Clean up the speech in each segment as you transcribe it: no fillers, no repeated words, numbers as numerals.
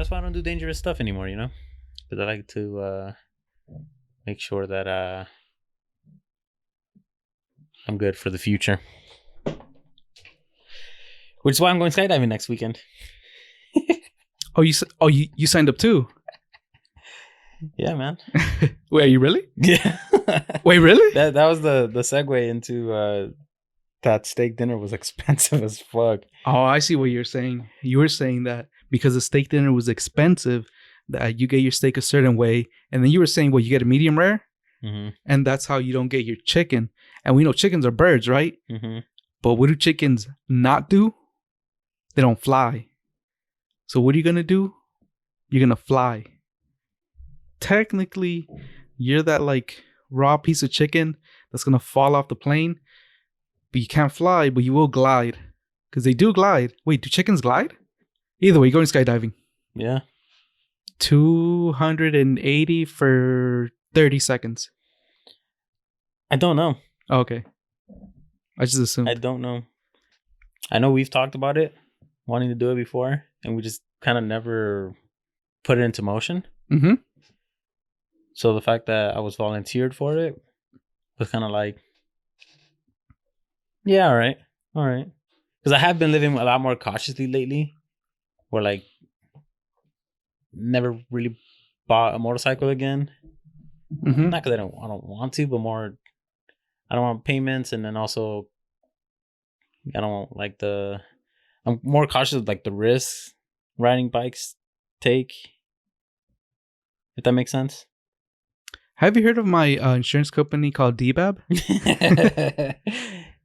That's why I don't do dangerous stuff anymore. Because I like to make sure that I'm good for the future. Which is why I'm going skydiving next weekend. You signed up too? Yeah, man. Wait, are you really? Yeah. Wait, really? That was the segue into that steak dinner was expensive as fuck. Oh, I see what you're saying. You were saying that because the steak dinner was expensive, that you get your steak a certain way, and then you were saying, well, you get a medium rare, and that's how you don't get your chicken. And we know chickens are birds, right? But what do chickens not do? They don't fly. So what are you gonna do? You're gonna fly. Technically, you're that like raw piece of chicken that's gonna fall off the plane, but you can't fly, but you will glide. Because they do glide. Wait, do chickens glide? Either way, you're going skydiving. Yeah. 280 for 30 seconds. I don't know. Oh, okay. I just assumed. I don't know. I know we've talked about it, wanting to do it before, and we just kind of never put it into motion. So the fact that I was volunteered for it was kind of like, yeah, all right. Because I have been living a lot more cautiously lately, where like never really bought a motorcycle again. Not because I don't want to, but more I don't want payments, and then also I don't want like I'm more cautious of like the risks riding bikes take. If that makes sense. Have you heard of my insurance company called DBAB?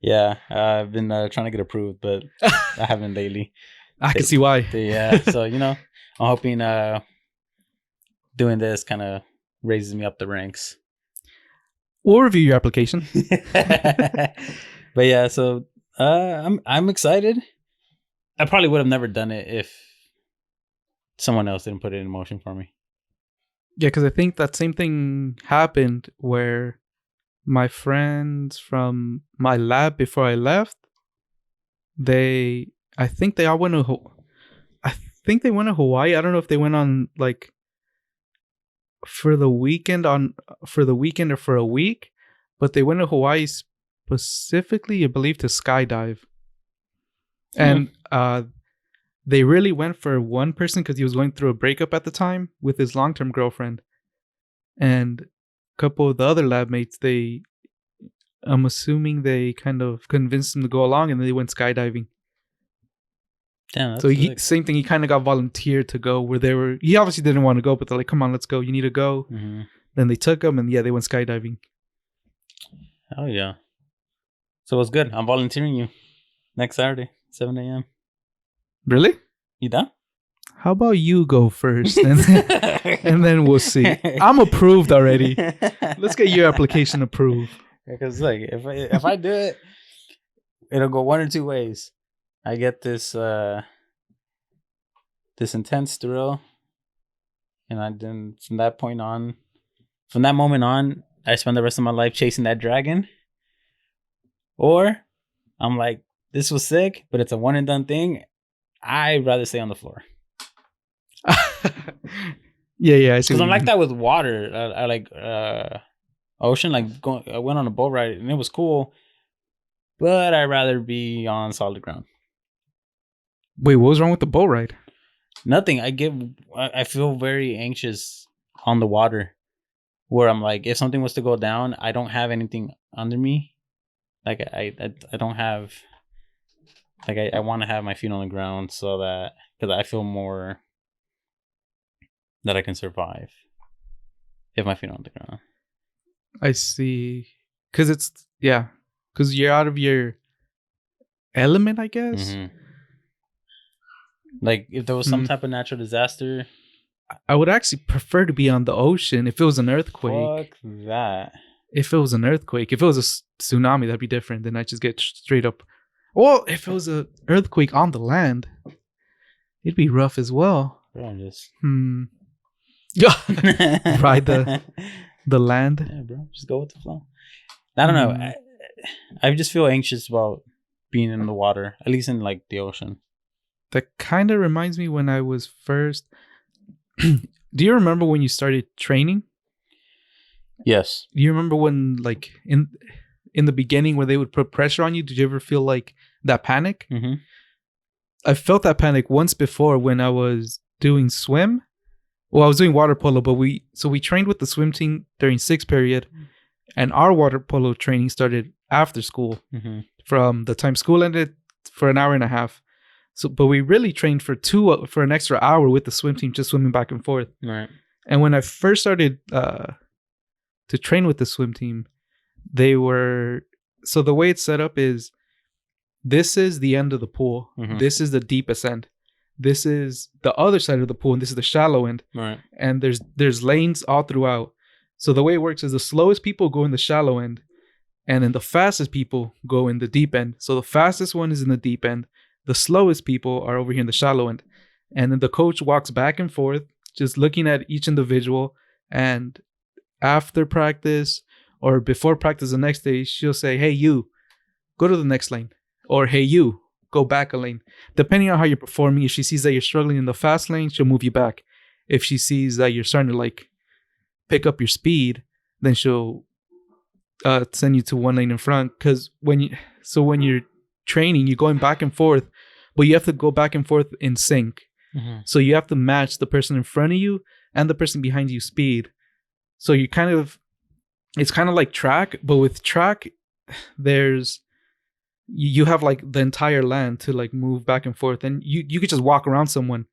Yeah, I've been trying to get approved, but I haven't lately. I can see why. Yeah, so I'm hoping doing this kind of raises me up the ranks. We'll review your application. But yeah, so I'm excited. I probably would have never done it if someone else didn't put it in motion for me. Yeah, because I think that same thing happened where my friends from my lab before I left, I think they all went to they went to Hawaii. I don't know if they went on like for the weekend or for a week, but they went to Hawaii specifically, I believe, to skydive. And they really went for one person because he was going through a breakup at the time with his long-term girlfriend. And a couple of the other lab mates, I'm assuming they kind of convinced him to go along, and then they went skydiving. Damn, that's so same thing. He kind of got volunteered to go where he obviously didn't want to go, but they're like, come on, let's go. You need to go. Then they took him, and they went skydiving. Oh, yeah. So it's good. I'm volunteering you next Saturday, 7 a.m. Really? You done? How about you go first, and then we'll see. I'm approved already. Let's get your application approved. Because like if I do it, it'll go one or two ways. I get this intense thrill, and then from that moment on, I spend the rest of my life chasing that dragon. Or I'm like, this was sick, but it's a one and done thing. I'd rather stay on the floor. Yeah. Because I'm like that with water. I like ocean. Like I went on a boat ride and it was cool, but I'd rather be on solid ground. Wait, what was wrong with the boat ride? Nothing. I feel very anxious on the water, where I'm like, if something was to go down, I don't have anything under me. Like I don't have. Like I want to have my feet on the ground so that because I feel more that I can survive if my feet are on the ground. I see. Because because you're out of your element, I guess. Like if there was some type of natural disaster, I would actually prefer to be on the ocean if it was an earthquake. Fuck that. If it was an earthquake, if it was a tsunami, that'd be different. Then I just get straight up. Well, if it was an earthquake on the land, it'd be rough as well. Bro, just ride the land. Yeah, bro, just go with the flow. I don't know. I just feel anxious about being in the water, at least in like the ocean. That kind of reminds me when I was first. Do you remember when you started training? Yes. Do you remember when, like, in the beginning, where they would put pressure on you? Did you ever feel like that panic? Mm-hmm. I felt that panic once before when I was doing swim. Well, I was doing water polo, but we trained with the swim team during sixth period, and our water polo training started after school, Mm-hmm. from the time school ended, for an hour and a half. So, but we really trained for an extra hour with the swim team, just swimming back and forth. Right. And when I first started to train with the swim team, they were, so the way it's set up is, this is the end of the pool. Mm-hmm. This is the deepest end. This is the other side of the pool, and this is the shallow end. Right. And there's lanes all throughout. So the way it works is the slowest people go in the shallow end, and then the fastest people go in the deep end. So the fastest one is in the deep end. The slowest people are over here in the shallow end. And then the coach walks back and forth, just looking at each individual. And after practice or before practice the next day, she'll say, "Hey, you, go to the next lane." Or, "Hey, you, go back a lane." Depending on how you're performing, if she sees that you're struggling in the fast lane, she'll move you back. If she sees that you're starting to, like, pick up your speed, then she'll send you to one lane in front. Because when you're training, you're going back and forth, but you have to go back and forth in sync. Mm-hmm. So you have to match the person in front of you and the person behind you speed. So it's kind of like track, but with track, you have, like, the entire land to, like, move back and forth, and you could just walk around someone.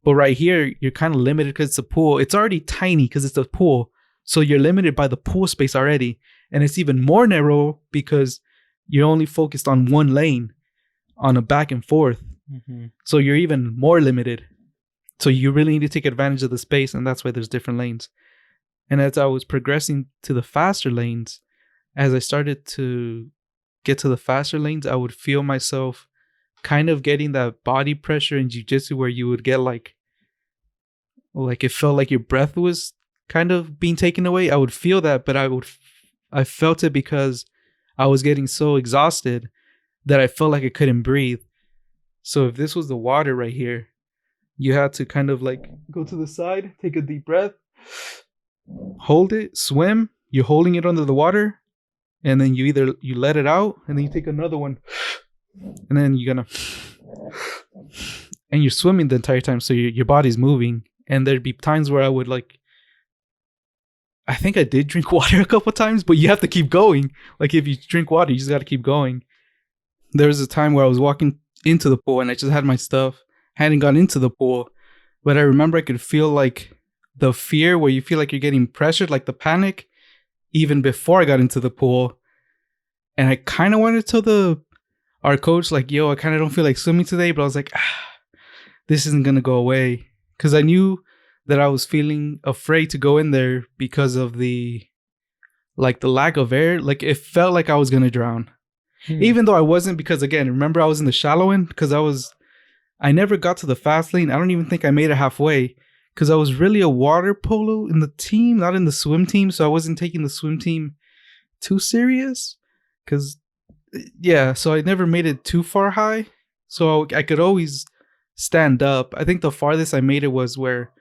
But right here, you're kind of limited because it's a pool. It's already tiny because it's a pool. So you're limited by the pool space already. And it's even more narrow because you're only focused on one lane on a back and forth. Mm-hmm. So you're even more limited. So you really need to take advantage of the space, and that's why there's different lanes. And as I was progressing to the faster lanes, as I started to get to the faster lanes, I would feel myself kind of getting that body pressure in jiu-jitsu where you would get like it felt like your breath was kind of being taken away. I would feel that, but I felt it because I was getting so exhausted that I felt like I couldn't breathe. So if this was the water right here, you had to kind of, like, go to the side, take a deep breath, hold it, swim. You're holding it under the water, and then you let it out, and then you take another one, and then and you're swimming the entire time, so your body's moving. And there'd be times where I would, like, I think I did drink water a couple times, but you have to keep going. Like, if you drink water, you just got to keep going. There was a time where I was walking into the pool, and I just had my stuff, hadn't gone into the pool, but I remember I could feel, like, the fear where you feel like you're getting pressured, like the panic, even before I got into the pool. And I kind of wanted to tell our coach, like, "Yo, I kind of don't feel like swimming today," but I was like, this isn't going to go away. Because I knew that I was feeling afraid to go in there because of the lack of air. Like, it felt like I was going to drown. Even though I wasn't, because, again, remember, I was in the shallow end because I never got to the fast lane. I don't even think I made it halfway because I was really a water polo in the team, not in the swim team. So I wasn't taking the swim team too serious because, yeah, so I never made it too far high. So I could always stand up. I think the farthest I made it was where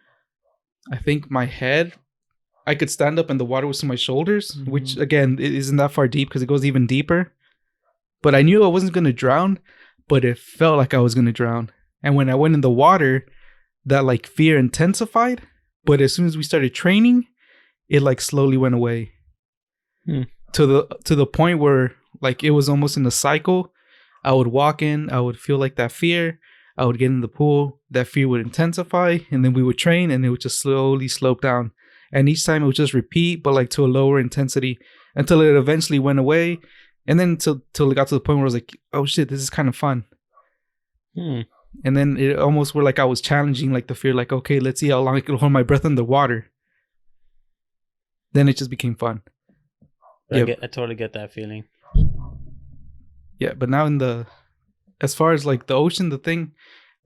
I think my head, I could stand up and the water was to my shoulders, which, again, it isn't that far deep because it goes even deeper. But I knew I wasn't going to drown, but it felt like I was going to drown. And when I went in the water, that, like, fear intensified. But as soon as we started training, it, like, slowly went away. To the point where, like, it was almost in a cycle. I would walk in, I would feel like that fear. I would get in the pool, that fear would intensify, and then we would train, and it would just slowly slope down. And each time it would just repeat, but, like, to a lower intensity until it eventually went away. And then till it got to the point where I was like, "Oh shit, this is kind of fun." And then it almost were like I was challenging, like, the fear, like, okay, let's see how long I can hold my breath underwater. Then it just became fun. I totally get that feeling. Yeah, but now as far as, like, the ocean, the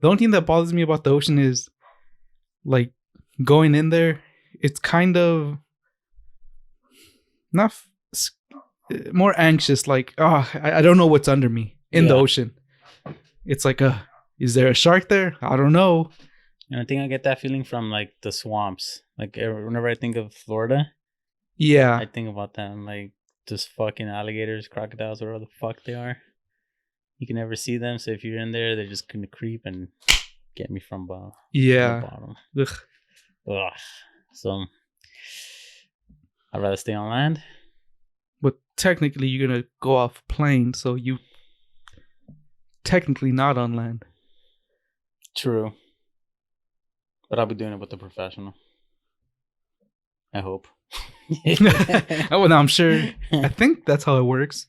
only thing that bothers me about the ocean is, like, going in there, it's kind of not more anxious, like, I don't know what's under me in the ocean. It's like, is there a shark there? I don't know. And I think I get that feeling from like the swamps. Like whenever I think of Florida, Yeah. I think about them like just fucking alligators, crocodiles, whatever the fuck they are. You can never see them, so if you're in there, they're just gonna creep and get me from the Yeah. bottom. Ugh. Ugh. So I'd rather stay on land. But technically, you're gonna go off plane, so you technically not on land. True. But I'll be doing it with a professional. I hope. Oh, no, I'm sure. I think that's how it works.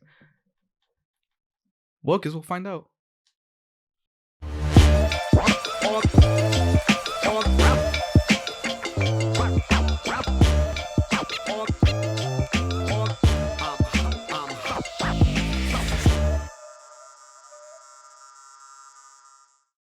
Well, guess we'll find out.